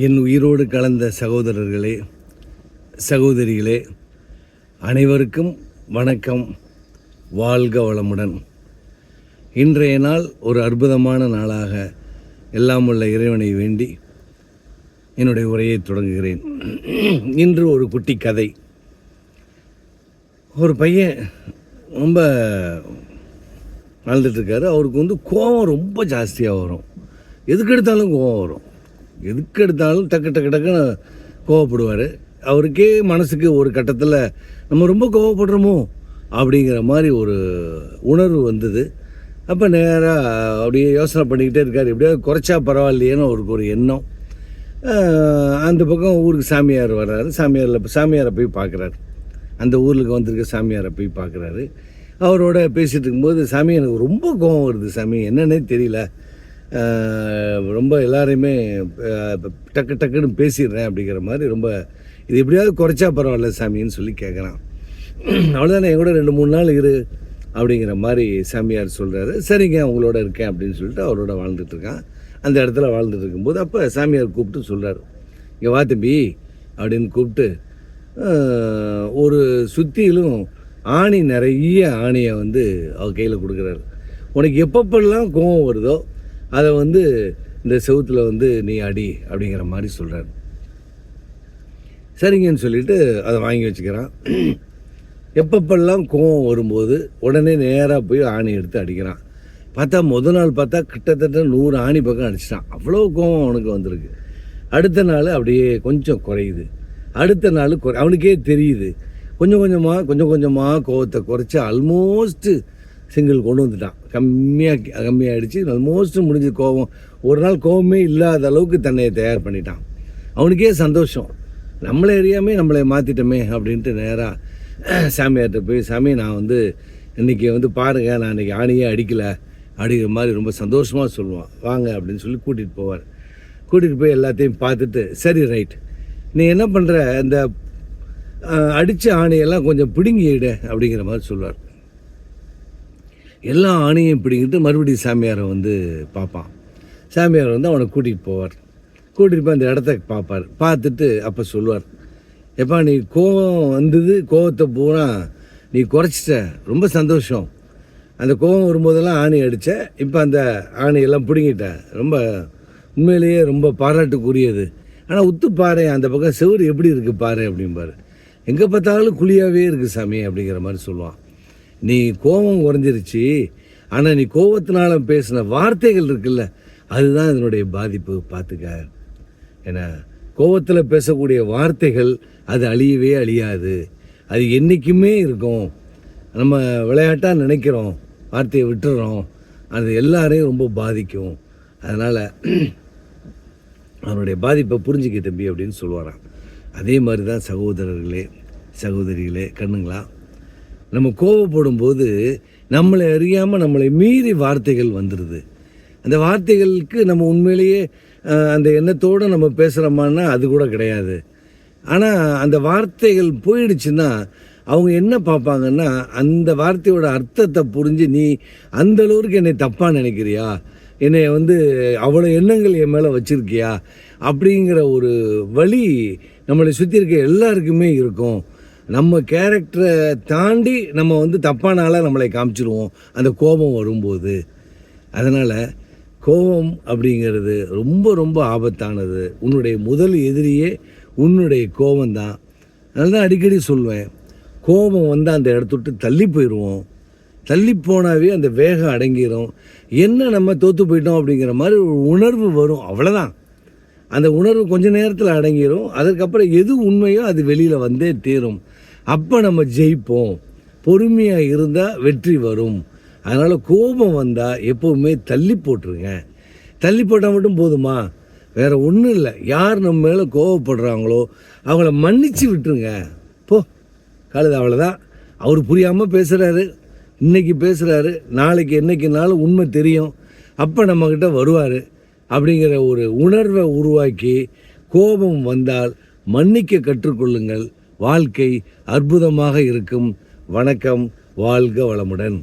என் உயிரோடு கலந்த சகோதரர்களே, சகோதரிகளே, அனைவருக்கும் வணக்கம். வாழ்க வளமுடன். இன்றைய நாள் ஒரு அற்புதமான நாளாக எல்லாம் உள்ள இறைவனை வேண்டி என்னுடைய உரையை தொடங்குகிறேன். இன்று ஒரு குட்டி கதை. ஒரு பையன் ரொம்ப வாழ்ந்துட்டுருக்காரு. அவருக்கு கோபம் ரொம்ப ஜாஸ்தியாக வரும். எதுக்கெடுத்தாலும் கோபம் வரும். எதுக்கெடுத்தாலும் டக்குன்னு கோவப்படுவார். அவருக்கே மனசுக்கு ஒரு கட்டத்தில் நம்ம ரொம்ப கோவப்படுறோமோ அப்படிங்கிற மாதிரி ஒரு உணர்வு வந்தது. அப்போ நேராக அப்படியே யோசனை பண்ணிக்கிட்டே இருக்கார். எப்படியாவது குறைச்சா பரவாயில்லையேன்னு அவருக்கு ஒரு எண்ணம். அந்த பக்கம் ஊருக்கு சாமியார் வர்றாரு. சாமியாரை போய் பார்க்குறாரு. அந்த ஊருக்கு வந்திருக்க சாமியாரை போய் பார்க்குறாரு. அவரோட பேசிகிட்டு இருக்கும்போது, சாமி எனக்கு ரொம்ப கோபம் வருது சாமி, என்னன்னே தெரியல, ரொம்ப எல்லாரையுமே டக்குன்னு பேசிடுறேன் அப்படிங்கிற மாதிரி, ரொம்ப இது எப்படியாவது குறைச்சா பரவாயில்ல சாமின்னு சொல்லி கேட்குறான். அவ்வளோதானே, என் கூட 2-3 நாள் இரு அப்படிங்கிற மாதிரி சாமியார் சொல்கிறாரு. சரிங்க, அவங்களோட இருக்கேன் அப்படின்னு சொல்லிட்டு அவரோட வாழ்ந்துட்டுருக்கான். அந்த இடத்துல வாழ்ந்துட்டு இருக்கும்போது அப்போ சாமியார் கூப்பிட்டு சொல்கிறார், இங்கே வா தம்பி அப்படின்னு கூப்பிட்டு ஒரு சுற்றிலும் ஆணி, நிறைய ஆணியை அவர் கையில் கொடுக்குறாரு. உனக்கு எப்பப்பெல்லாம் கோபம் வருதோ அதை இந்த செவுத்தில் நீ அடி அப்படிங்கிற மாதிரி சொல்கிறார். சரிங்கன்னு சொல்லிவிட்டு அதை வாங்கி வச்சுக்கிறான். எப்பப்பெல்லாம் கோபம் வரும்போது உடனே நேராக போய் ஆணி எடுத்து அடிக்கிறான். பார்த்தா முதல் நாள் பார்த்தா கிட்டத்தட்ட 100 ஆணி பக்கம் அடிச்சிட்டான். அவ்வளோ கோபம் அவனுக்கு வந்திருக்கு. அடுத்த நாள் அப்படியே கொஞ்சம் குறையுது. அடுத்த நாள் அவனுக்கே தெரியுது. கொஞ்சம் கொஞ்சமாக கோபத்தை குறைச்சி ஆல்மோஸ்ட்டு சிங்கிள் கொண்டு வந்துட்டான். கம்மியாகிடுச்சு. ஆல்மோஸ்ட்டு முடிஞ்ச கோபம், ஒரு நாள் கோபமே இல்லாத அளவுக்கு தன்னை தயார் பண்ணிட்டான். அவனுக்கே சந்தோஷம், நம்மளை அறியாமே நம்மளை மாற்றிட்டோமே அப்படின்ட்டு நேராக சாமியார்கிட்ட போய், சாமி நான் இன்றைக்கி பாருங்கள், நான் இன்றைக்கி ஆணியே அடிக்கலை அப்படிங்கிற மாதிரி ரொம்ப சந்தோஷமாக சொல்லுவான். வாங்க அப்படின்னு சொல்லி கூட்டிகிட்டு போவார். கூட்டிகிட்டு போய் எல்லாத்தையும் பார்த்துட்டு, சரி ரைட், நீ என்ன பண்ணுற, இந்த அடித்த ஆணியெல்லாம் கொஞ்சம் பிடுங்கிடு அப்படிங்கிற மாதிரி சொல்லுவார். எல்லா ஆணையும் பிடிங்கிட்டு மறுபடியும் சாமியாரை பார்ப்பான். சாமியார் அவனை கூட்டிகிட்டு போவார். கூட்டிகிட்டு போய் அந்த இடத்த பார்ப்பார். பார்த்துட்டு அப்போ சொல்லுவார், எப்பா நீ கோபம் வந்தது, கோபத்தை பூரா நீ குறைச்சிட்ட, ரொம்ப சந்தோஷம். அந்த கோபம் வரும்போதெல்லாம் ஆணி அடித்த, இப்போ அந்த ஆணையெல்லாம் பிடுங்கிட்ட, ரொம்ப உண்மையிலேயே ரொம்ப பாராட்டுக்குரியது. ஆனால் உத்து பாரு, அந்த பக்கம் செவுறு எப்படி இருக்குது பாரு அப்படிம்பாரு. எங்கே பார்த்தாலும் குழியாகவே இருக்குது சாமி அப்படிங்கிற மாதிரி சொல்லுவான். நீ கோபம் குறைஞ்சிருச்சு, ஆனால் நீ கோபத்தினால பேசின வார்த்தைகள் இருக்குல்ல, அதுதான் இதனுடைய பாதிப்பு, பார்த்துக்க. ஏன்னா கோபத்தில் பேசக்கூடிய வார்த்தைகள் அது அழியவே அழியாது, அது என்றைக்குமே இருக்கும். நம்ம விளையாட்டாக நினைக்கிறோம், வார்த்தையை விட்டுறோம், அது எல்லாரையும் ரொம்ப பாதிக்கும். அதனால் அவனுடைய பாதிப்பை புரிஞ்சுக்க தம்பி அப்படின்னு சொல்லுவாரான். அதே மாதிரி தான் சகோதரர்களே, சகோதரிகளே, கண்ணுங்களா, நம்ம கோபப்படும் போது நம்மளை அறியாமல் நம்மளை மீறி வார்த்தைகள் வந்துடுது. அந்த வார்த்தைகளுக்கு நம்ம உண்மையிலேயே அந்த எண்ணத்தோடு நம்ம பேசுகிறோமான்னா அது கூட கிடையாது. ஆனால் அந்த வார்த்தைகள் போயிடுச்சுன்னா அவங்க என்ன பார்ப்பாங்கன்னா, அந்த வார்த்தையோட அர்த்தத்தை புரிஞ்சு, நீ அந்தளவுக்கு என்னை தப்பாக நினைக்கிறியா, என்னை அவ்வளோ எண்ணங்கள் என் மேலே வச்சுருக்கியா அப்படிங்கிற ஒரு வழி நம்மளை சுற்றி இருக்க எல்லாருக்குமே இருக்கும். நம்ம கேரக்டரை தாண்டி நம்ம தப்பான ஆளாக நம்மளை காமிச்சிருவோம் அந்த கோபம் வரும்போது. அதனால் கோபம் அப்படிங்கிறது ரொம்ப ரொம்ப ஆபத்தானது. உன்னுடைய முதல் எதிரியே உன்னுடைய கோபம்தான். அதனால தான் அடிக்கடி சொல்வேன், கோபம் அந்த இடத்த விட்டு தள்ளி போயிடுவோம். தள்ளி போனாவே அந்த வேகம் அடங்கிடும். என்ன நம்ம தோற்று போயிட்டோம் அப்படிங்கிற மாதிரி ஒரு உணர்வு வரும், அவ்வளோதான். அந்த உணர்வு கொஞ்சம் நேரத்தில் அடங்கிடும். அதுக்கப்புறம் எது உண்மையோ அது வெளியில் வந்தே தீரும். அப்போ நம்ம ஜெயிப்போம். பொறுமையாக இருந்தால் வெற்றி வரும். அதனால் கோபம் வந்தால் எப்போவுமே தள்ளி போட்டுருங்க. தள்ளி போட்டால் மட்டும் போதுமா? வேறு ஒன்றும் இல்லை. யார் நம்ம மேலே கோபப்படுறாங்களோ அவங்கள மன்னிச்சு விட்டுருங்க. போ கழுது, அவ்வளோதான். அவர் புரியாமல் பேசுகிறாரு, இன்றைக்கி பேசுகிறாரு, நாளைக்கு என்னைக்குனாலும் உண்மை தெரியும், அப்போ நம்மக்கிட்ட வருவார் அப்படிங்கிற ஒரு உணர்வை உருவாக்கி, கோபம் வந்தால் மன்னிக்க கற்றுக்கொள்ளுங்கள். வாழ்க்கை அற்புதமாக இருக்கும். வணக்கம். வாழ்க வளமுடன்.